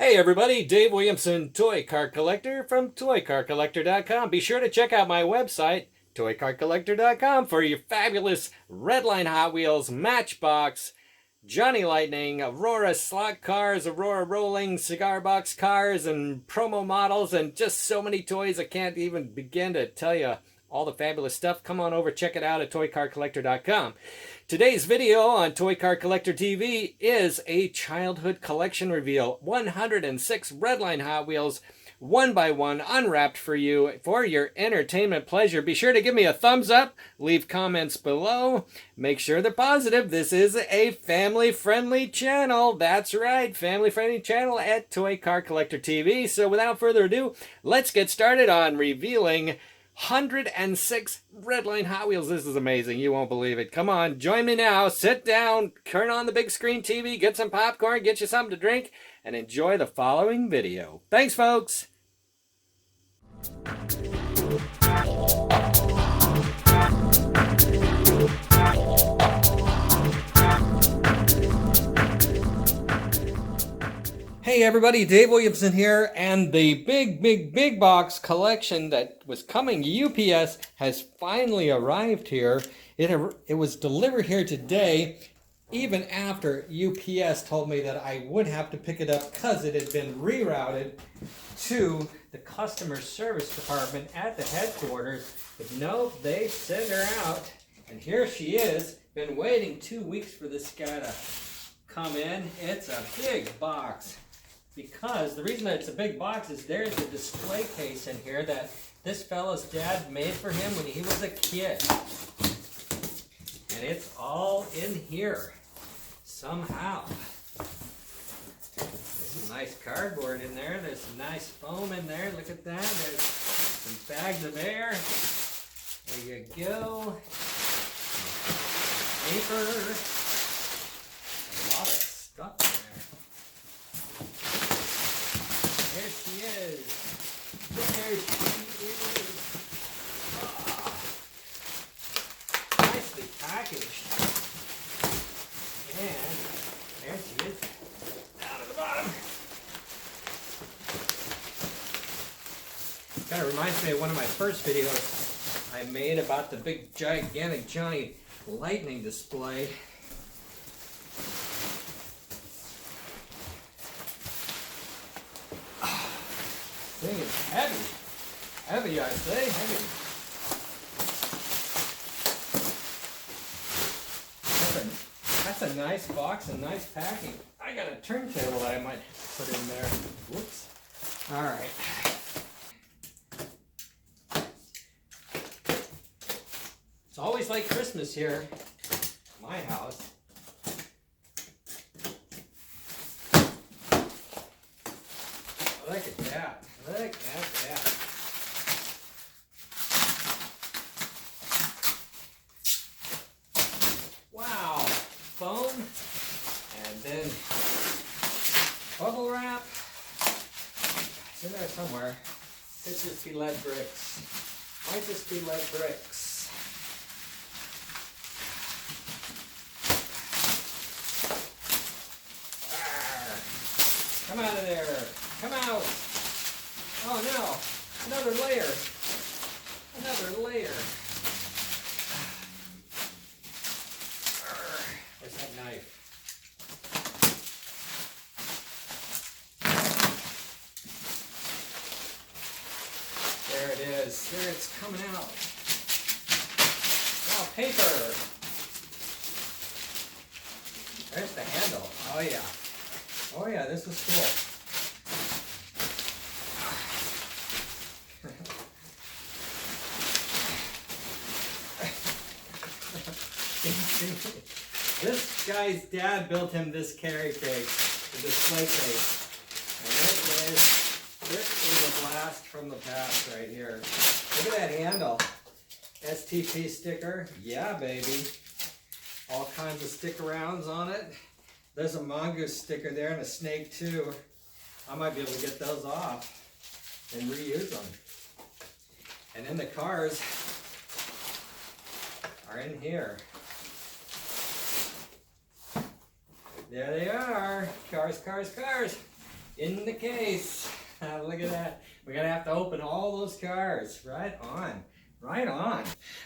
Hey everybody, Dave Williamson, Toy Car Collector from ToyCarCollector.com. Be sure to check out my website, ToyCarCollector.com, for your fabulous Redline Hot Wheels, Matchbox, Johnny Lightning, Aurora slot cars, Aurora rolling cigar box cars, and promo models, and just so many toys I can't even begin to tell you all the fabulous stuff. Come on over, check it out at ToyCarCollector.com. Today's video on Toy Car Collector TV is a childhood collection reveal. 106 Redline Hot Wheels, one by one, unwrapped for you for your entertainment pleasure. Be sure to give me a thumbs up, leave comments below, make sure they're positive. This is a family-friendly channel. That's right, family-friendly channel at Toy Car Collector TV. So without further ado, let's get started on revealing 106 Redline Hot Wheels. This is amazing. You won't believe it. Come on, join me now. Sit down, turn on the big screen TV, get some popcorn, get you something to drink, and enjoy the following video. Thanks, folks. Hey everybody, Dave Williamson here, and the big box collection that was coming UPS has finally arrived here. It was delivered here today, even after UPS told me that I would have to pick it up because it had been rerouted to the customer service department at the headquarters. But no, they sent her out, and here she is. Been waiting 2 weeks for this guy to come in. It's a big box. Because the reason that it's a big box is there's a display case in here that this fellow's dad made for him when he was a kid. And it's all in here somehow. There's some nice cardboard in there. There's some nice foam in there. Look at that. There's some bags of air. There you go. Paper. A lot of stuff in there. There she is. There she is. Oh, nicely packaged. And there she is. Down at the bottom. Kind of reminds me of one of my first videos I made about the big gigantic Johnny Lightning display. Thing is heavy. Heavy, I say. Heavy. That's a nice box and nice packing. I got a turntable that I might put in there. Whoops. Alright. It's always like Christmas here at my house. Look at that. Look at that. Wow. Foam. And then bubble wrap. It's in there somewhere. Could just be lead bricks. Might just be lead bricks. Arr. Come out of there. Come out. Oh no, another layer. Another layer. Where's that knife? There it is. There it's coming out. Oh, paper. There's the handle. Oh yeah. Oh yeah, this is cool. This guy's dad built him this carry case, the display case, and it is a blast from the past right here. Look at that handle. STP sticker, yeah baby. All kinds of stick-arounds on it. There's a mongoose sticker there and a snake too. I might be able to get those off and reuse them. And then the cars are in here. There they are. Cars, cars, cars. in the case. Look at that. We're going to have to open all those cars. Right on. Right on.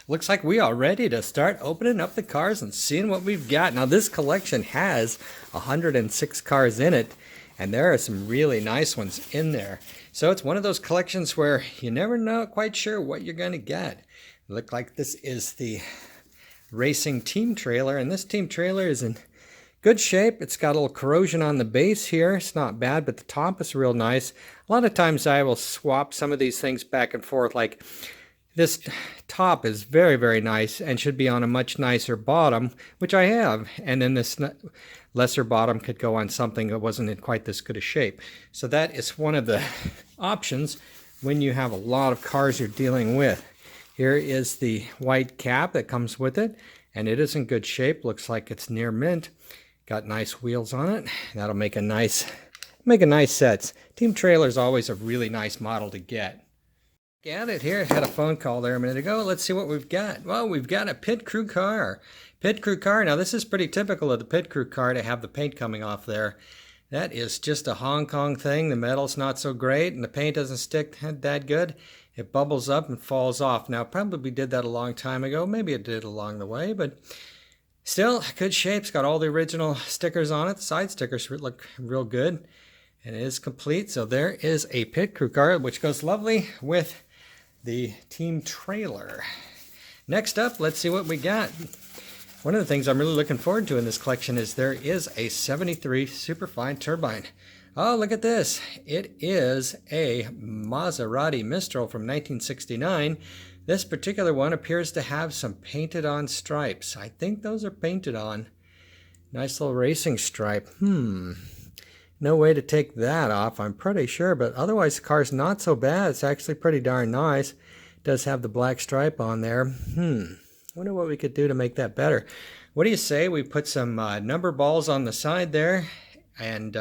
Looks like we are ready to start opening up the cars and seeing what we've got. Now this collection has 106 cars in it, and there are some really nice ones in there. So it's one of those collections where you never know quite sure what you're going to get. Look like this is the racing team trailer, and this team trailer is in good shape. It's got a little corrosion on the base here. It's not bad, but the top is real nice. A lot of times I will swap some of these things back and forth. Like this top is very, very nice and should be on a much nicer bottom, which I have. And then this lesser bottom could go on something that wasn't in quite this good a shape. So that is one of the options when you have a lot of cars you're dealing with. Here is the white cap that comes with it, and it is in good shape. Looks like it's near mint. Got nice wheels on it. That'll make a nice set. Team trailer is always a really nice model to get. Got it here. Had a phone call there a minute ago. Let's see what we've got. Well, we've got a pit crew car. Pit crew car. Now this is pretty typical of the pit crew car to have the paint coming off there. That is just a Hong Kong thing. The metal's not so great and the paint doesn't stick that good. It bubbles up and falls off. Now probably did that a long time ago. Maybe it did along the way, but still good shape. It's got all the original stickers on it. The side stickers look real good. And it is complete. So there is a pit crew car, which goes lovely with the team trailer. Next up, let's see what we got. One of the things I'm really looking forward to in this collection is there is a 73 Superfine turbine. Oh, look at this. It is a Maserati Mistral from 1969. This particular one appears to have some painted on stripes. I think those are painted on. Nice little racing stripe. No way to take that off, I'm pretty sure, but otherwise the car's not so bad. It's actually pretty darn nice. It does have the black stripe on there. Wonder what we could do to make that better. What do you say we put some number balls on the side there and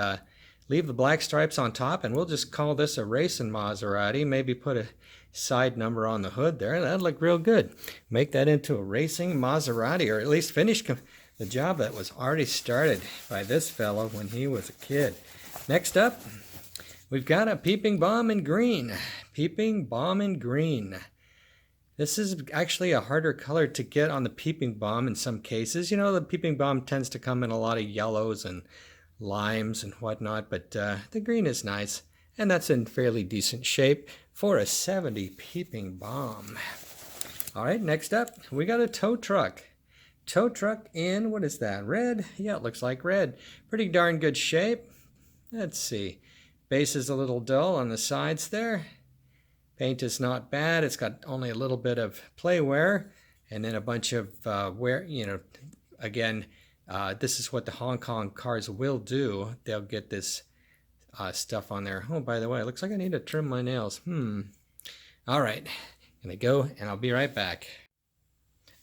leave the black stripes on top, and we'll just call this a racing Maserati. Maybe put a side number on the hood there. That'd look real good. Make that into a racing Maserati, or at least finish the job that was already started by this fellow when he was a kid. Next up, we've got a peeping bomb in green. Peeping bomb in green. This is actually a harder color to get on the peeping bomb in some cases. You know, the peeping bomb tends to come in a lot of yellows and limes and whatnot, but the green is nice, and that's in fairly decent shape for a 70 peeping bomb. All right, next up, we got a tow truck. Tow truck in, what is that, red? Yeah, it looks like red. Pretty darn good shape. Let's see. Base is a little dull on the sides there. Paint is not bad. It's got only a little bit of play wear, and then a bunch of wear, you know, again, this is what the Hong Kong cars will do. They'll get this stuff on there. Oh, by the way, it looks like I need to trim my nails. All right, gonna go, and I'll be right back.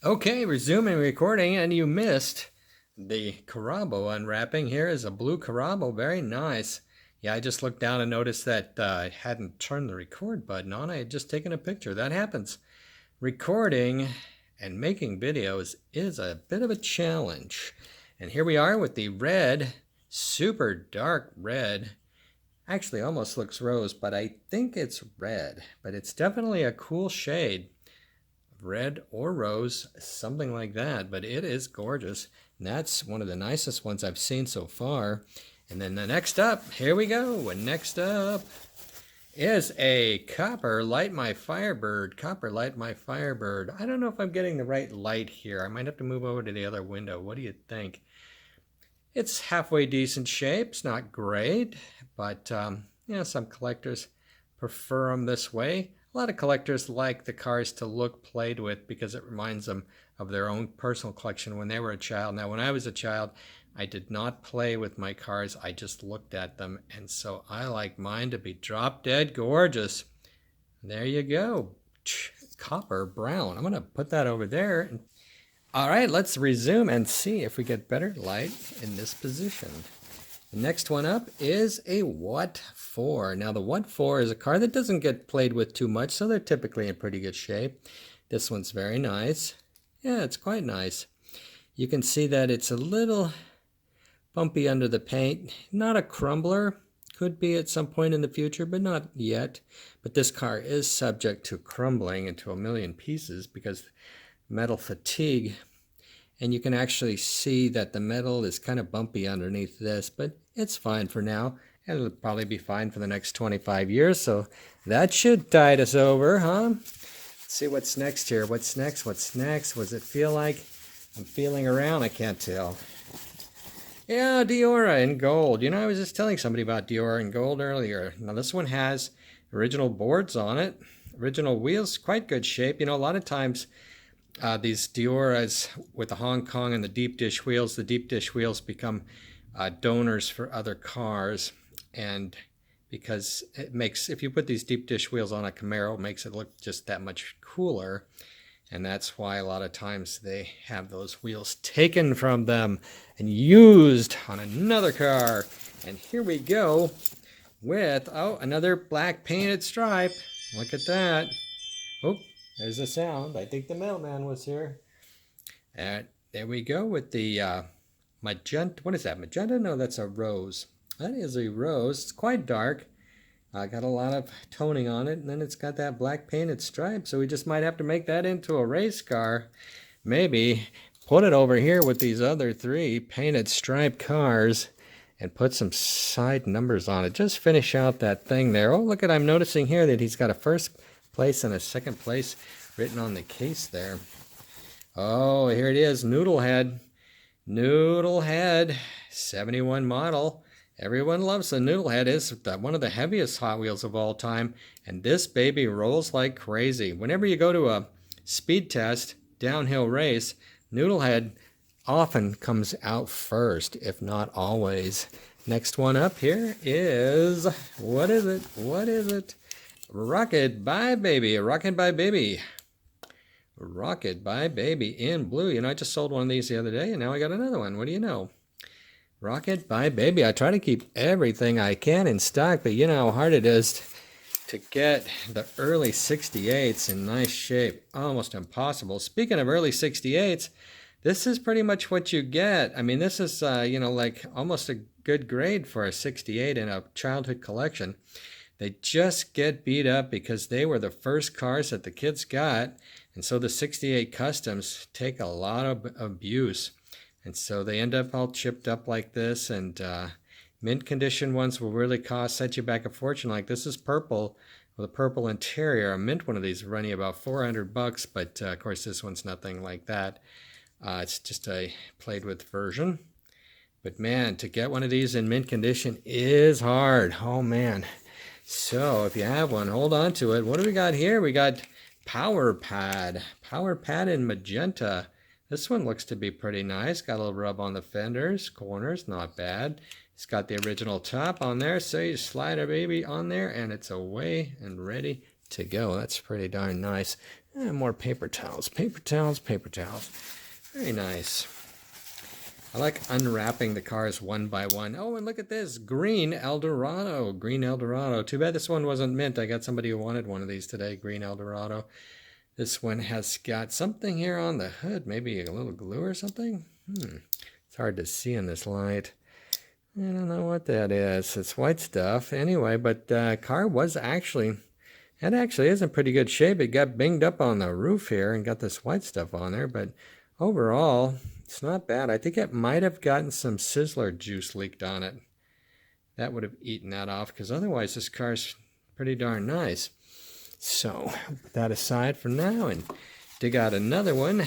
Okay, resuming recording, and you missed the Carabo unwrapping. Here is a blue Carabo, very nice. Yeah, I just looked down and noticed that I hadn't turned the record button on. I had just taken a picture. That happens. Recording and making videos is a bit of a challenge. And here we are with the red, super dark red. Actually, almost looks rose, but I think it's red. But it's definitely a cool shade. Red or rose, something like that. But it is gorgeous. And that's one of the nicest ones I've seen so far. And then the next up, here we go. And next up is a Copper Light My Firebird. Copper Light My Firebird. I don't know if I'm getting the right light here. I might have to move over to the other window. What do you think? It's halfway decent shape. It's not great, but you know, some collectors prefer them this way. A lot of collectors like the cars to look played with because it reminds them of their own personal collection when they were a child. Now, when I was a child, I did not play with my cars. I just looked at them, and so I like mine to be drop dead gorgeous. There you go. Copper brown. I'm going to put that over there. All right, let's resume and see if we get better light in this position. The next one up is a What For. Now, the What For is a car that doesn't get played with too much, so they're typically in pretty good shape. This one's very nice. Yeah, it's quite nice. You can see that it's a little bumpy under the paint. Not a crumbler, Could be at some point in the future, but not yet. But this car is subject to crumbling into a million pieces because metal fatigue. And you can actually see that the metal is kind of bumpy underneath this, but it's fine for now. And it'll probably be fine for the next 25 years, so that should tide us over, huh? Let's see what's next here. What's next? What's next? What does it feel like? I'm feeling around, I can't tell. Yeah, Diora in gold. You know, I was just telling somebody about Diora in gold earlier. Now, this one has original boards on it, original wheels, quite good shape. You know, a lot of times these Dioras with the Hong Kong and the deep dish wheels, the deep dish wheels become donors for other cars. And because it makes, if you put these deep dish wheels on a Camaro, it makes it look just that much cooler. And that's why a lot of times they have those wheels taken from them and used on another car. And here we go with, oh, another black painted stripe. Look at that. Oh, there's a sound. I think the mailman was here. And there we go with the magenta. What is that? Magenta? No, that's a rose. That is a rose. It's quite dark. Got a lot of toning on it, and then it's got that black painted stripe, so we just might have to make that into a race car. Maybe put it over here with these other three painted stripe cars and put some side numbers on it. Just finish out that thing there. Oh, look at, I'm noticing here that he's got a first place and a second place written on the case there. Oh, here it is, Noodlehead. Noodlehead, 71 model. Everyone loves the Noodlehead. It's one of the heaviest Hot Wheels of all time, and this baby rolls like crazy. Whenever you go to a speed test, downhill race, Noodlehead often comes out first, if not always. Next one up here is, what is it? What is it? Rocket by Baby. Rocket by Baby. Rocket by Baby in blue. You know, I just sold one of these the other day, and now I got another one. What do you know? Rocket by Baby. I try to keep everything I can in stock, but you know how hard it is to get the early 68s in nice shape. Almost impossible. Speaking of early 68s, this is pretty much what you get. I mean, this is, you know, like almost a good grade for a 68 in a childhood collection. They just get beat up because they were the first cars that the kids got, and so the 68 Customs take a lot of abuse. And so they end up all chipped up like this, and mint condition ones will really set you back a fortune. Like this is purple with a purple interior. A mint one of these will run you about $400, but of course this one's nothing like that. It's just a played with version. But man, to get one of these in mint condition is hard. Oh man. So if you have one, hold on to it. What do we got here? We got Power Pad. Power Pad in magenta. This one looks to be pretty nice. Got a little rub on the fenders, corners, not bad. It's got the original top on there, so you slide a baby on there and it's away and ready to go. That's pretty darn nice. And more paper towels, paper towels, paper towels. Very nice. I like unwrapping the cars one by one. Oh, and look at this, green Eldorado. Green Eldorado. Too bad this one wasn't mint. I got somebody who wanted one of these today, green Eldorado. This one has got something here on the hood, maybe a little glue or something. It's hard to see in this light. I don't know what that is. It's white stuff. Anyway, but car was actually, it actually is in pretty good shape. It got binged up on the roof here and got this white stuff on there, but overall, it's not bad. I think it might have gotten some Sizzler juice leaked on it. That would have eaten that off, because otherwise this car's pretty darn nice. So, put that aside for now and dig out another one.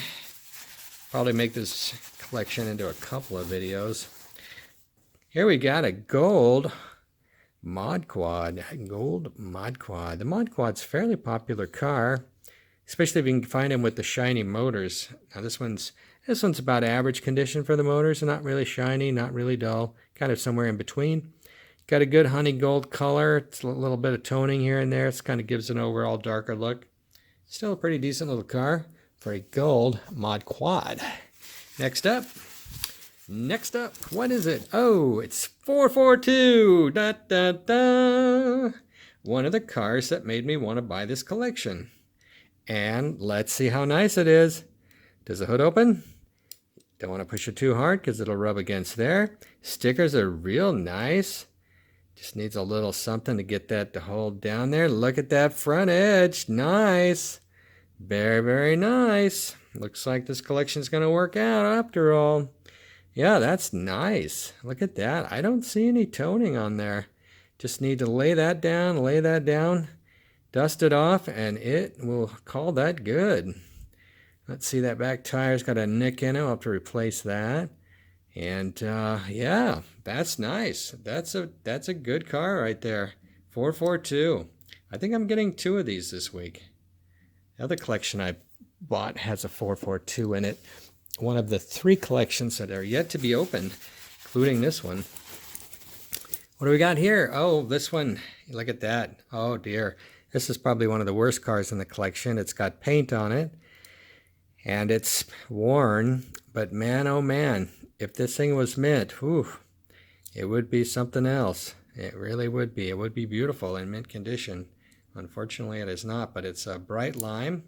Probably make this collection into a couple of videos. Here we got a gold Mod Quad. Gold Mod Quad. The Mod Quad's a fairly popular car, especially if you can find them with the shiny motors. Now this one's about average condition for the motors. Not really shiny, not really dull, kind of somewhere in between. Got a good honey gold color. It's a little bit of toning here and there. It kind of gives an overall darker look. Still a pretty decent little car for a gold Mod Quad. Next up, what is it? Oh, it's 442. Da, da, da. One of the cars that made me want to buy this collection. And let's see how nice it is. Does the hood open? Don't want to push it too hard because it'll rub against there. Stickers are real nice. Just needs a little something to get that to hold down there. Look at that front edge. Nice. Very, very nice. Looks like this collection's going to work out after all. Yeah, that's nice. Look at that. I don't see any toning on there. Just need to lay that down, dust it off, and it will call that good. Let's see, that back tire's got a nick in it. I'll have to replace that. And yeah, that's nice. That's a good car right there. 442. I think I'm getting 2 of these this week. The other collection I bought has a 442 in it. One of the 3 collections that are yet to be opened, including this one. What do we got here? Oh, this one. Look at that. Oh dear. This is probably one of the worst cars in the collection. It's got paint on it, and it's worn. But man, oh man, if this thing was mint, whew, it would be something else. It really would be. It would be beautiful in mint condition. Unfortunately, it is not, but it's a bright lime.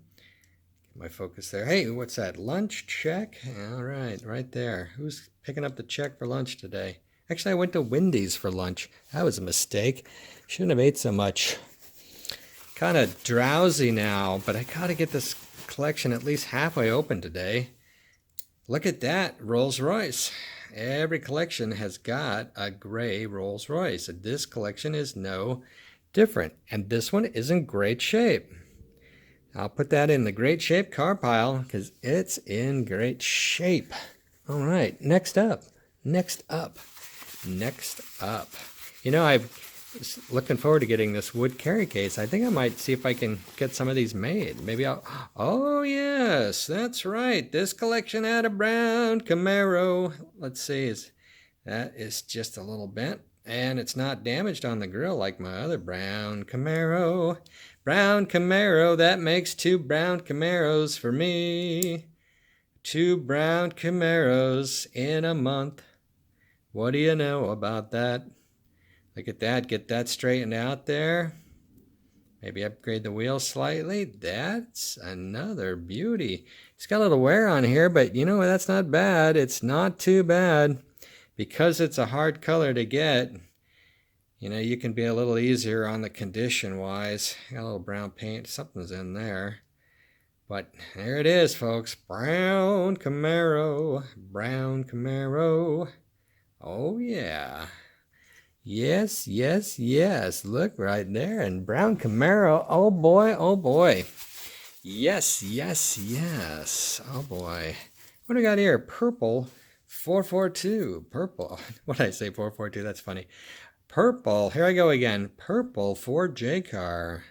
Get my focus there. Hey, what's that? Lunch check? All right, right there. Who's picking up the check for lunch today? Actually, I went to Wendy's for lunch. That was a mistake. Shouldn't have ate so much. Kind of drowsy now, but I got to get this collection at least halfway open today. Look at that, Rolls Royce. Every collection has got a gray Rolls Royce. This collection is no different. And this one is in great shape. I'll put that in the great shape car pile because it's in great shape. All right, next up. You know, I was looking forward to getting this wood carry case. I think I might see if I can get some of these made. Maybe I'll... Oh, yes, that's right. This collection had a brown Camaro. Let's see. That is just a little bent. And it's not damaged on the grill like my other brown Camaro. Brown Camaro, that makes 2 brown Camaros for me. 2 brown Camaros in a month. What do you know about that? Look at that. Get that straightened out there. Maybe upgrade the wheels slightly. That's another beauty. It's got a little wear on here, but you know, that's not bad. It's not too bad. Because it's a hard color to get, you know, you can be a little easier on the condition-wise. Got a little brown paint. Something's in there. But there it is, folks. Brown Camaro. Brown Camaro. Oh, yeah. Yes, yes, yes. Look right there. And brown Camaro. Oh, boy. Oh, boy. Yes, yes, yes. Oh, boy. What do we got here? Purple 442. Purple. What did I say? 442. That's funny. Purple. Here I go again. Purple Ford J car.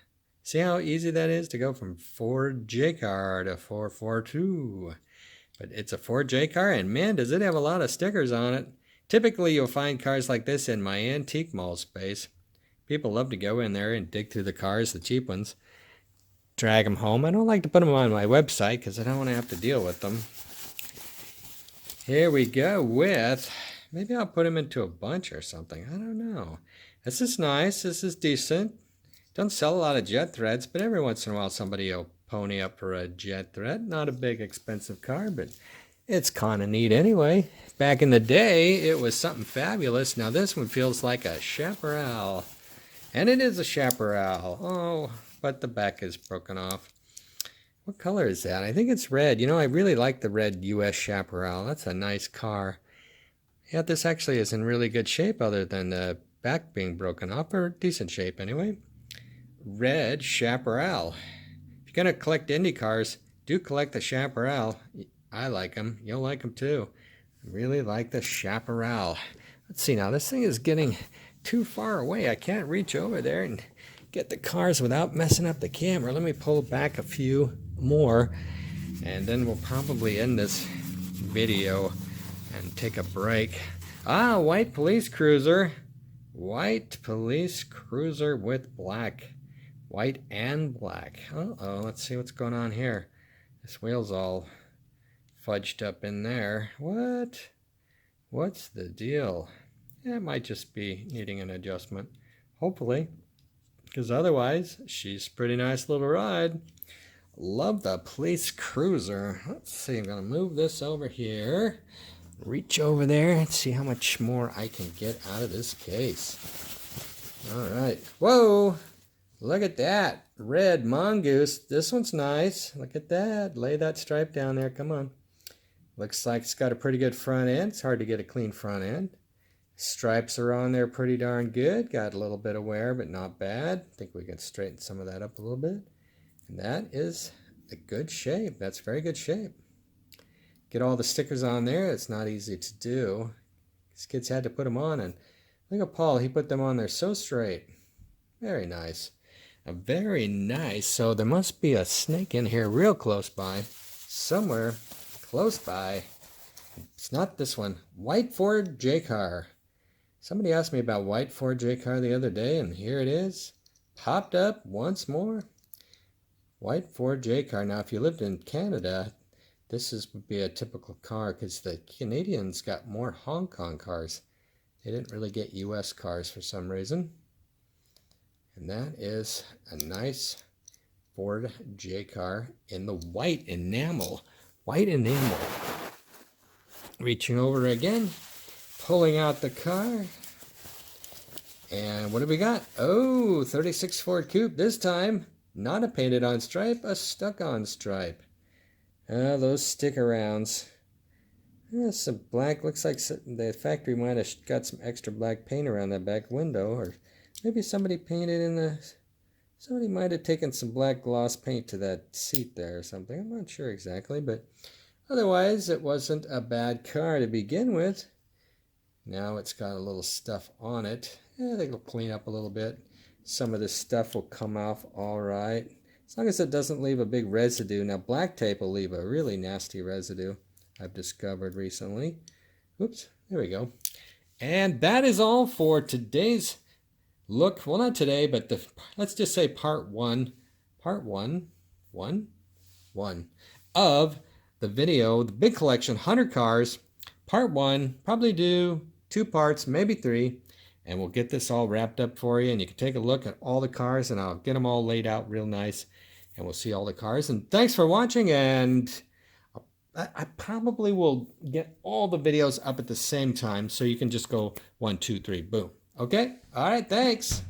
See how easy that is to go from Ford J car to 442. But it's a Ford J car, and man, does it have a lot of stickers on it. Typically, you'll find cars like this in my antique mall space. People love to go in there and dig through the cars, the cheap ones, drag them home. I don't like to put them on my website because I don't want to have to deal with them. Here we go with, maybe I'll put them into a bunch or something. I don't know. This is nice. This is decent. Don't sell a lot of jet threads, but every once in a while somebody will pony up for a jet thread. Not a big expensive car, but it's kind of neat anyway. Back in the day, it was something fabulous. Now this one feels like a chaparral. And it is a chaparral. Oh, but the back is broken off. What color is that? I think it's red. You know, I really like the red US Chaparral. That's a nice car. Yeah, this actually is in really good shape other than the back being broken off, or decent shape anyway. Red Chaparral. If you're going to collect Indy cars, do collect the Chaparral. I like them. You'll like them too. I really like the Chaparral. Let's see now. This thing is getting too far away. I can't reach over there and get the cars without messing up the camera. Let me pull back a few more, and then we'll probably end this video and take a break. Ah, white police cruiser. White police cruiser with black. White and black. Uh-oh, let's see what's going on here. This wheel's all fudged up in there. What? What's the deal? Yeah, it might just be needing an adjustment. Hopefully. Because otherwise, she's a pretty nice little ride. Love the police cruiser. Let's see, I'm going to move this over here. Reach over there and see how much more I can get out of this case. All right. Whoa! Look at that. Red mongoose. This one's nice. Look at that. Lay that stripe down there. Come on. Looks like it's got a pretty good front end. It's hard to get a clean front end. Stripes are on there pretty darn good. Got a little bit of wear, but not bad. I think we can straighten some of that up a little bit. And that is a good shape. That's very good shape. Get all the stickers on there. It's not easy to do. These kids had to put them on, and look at Paul. He put them on there so straight. Very nice. Very nice. So there must be a snake in here real close by. Somewhere close by. It's not this one. White Ford J-Car. Somebody asked me about White Ford J-Car the other day, and here it is. Popped up once more. White Ford J-Car. Now, if you lived in Canada, this would be a typical car because the Canadians got more Hong Kong cars. They didn't really get U.S. cars for some reason. And that is a nice Ford J-Car in the white enamel. White enamel. Reaching over again, pulling out the car. And what do we got? Oh, 36 Ford Coupe. This time, not a painted on stripe, a stuck on stripe. Those stick-arounds. Some black, looks like the factory might have got some extra black paint around that back window, or maybe somebody painted in the... Somebody might have taken some black gloss paint to that seat there or something. I'm not sure exactly, but otherwise it wasn't a bad car to begin with. Now it's got a little stuff on it. I think it'll clean up a little bit. Some of this stuff will come off all right. As long as it doesn't leave a big residue. Now black tape will leave a really nasty residue, I've discovered recently. Oops, there we go. And that is all for today's look. Well, not today, but let's just say part one of the video, the big collection, 100 cars. Part one, probably do 2 parts, maybe 3. And we'll get this all wrapped up for you. And you can take a look at all the cars, and I'll get them all laid out real nice. And we'll see all the cars. And thanks for watching. And I probably will get all the videos up at the same time, so you can just go 1, 2, 3, boom. Okay? All right, thanks.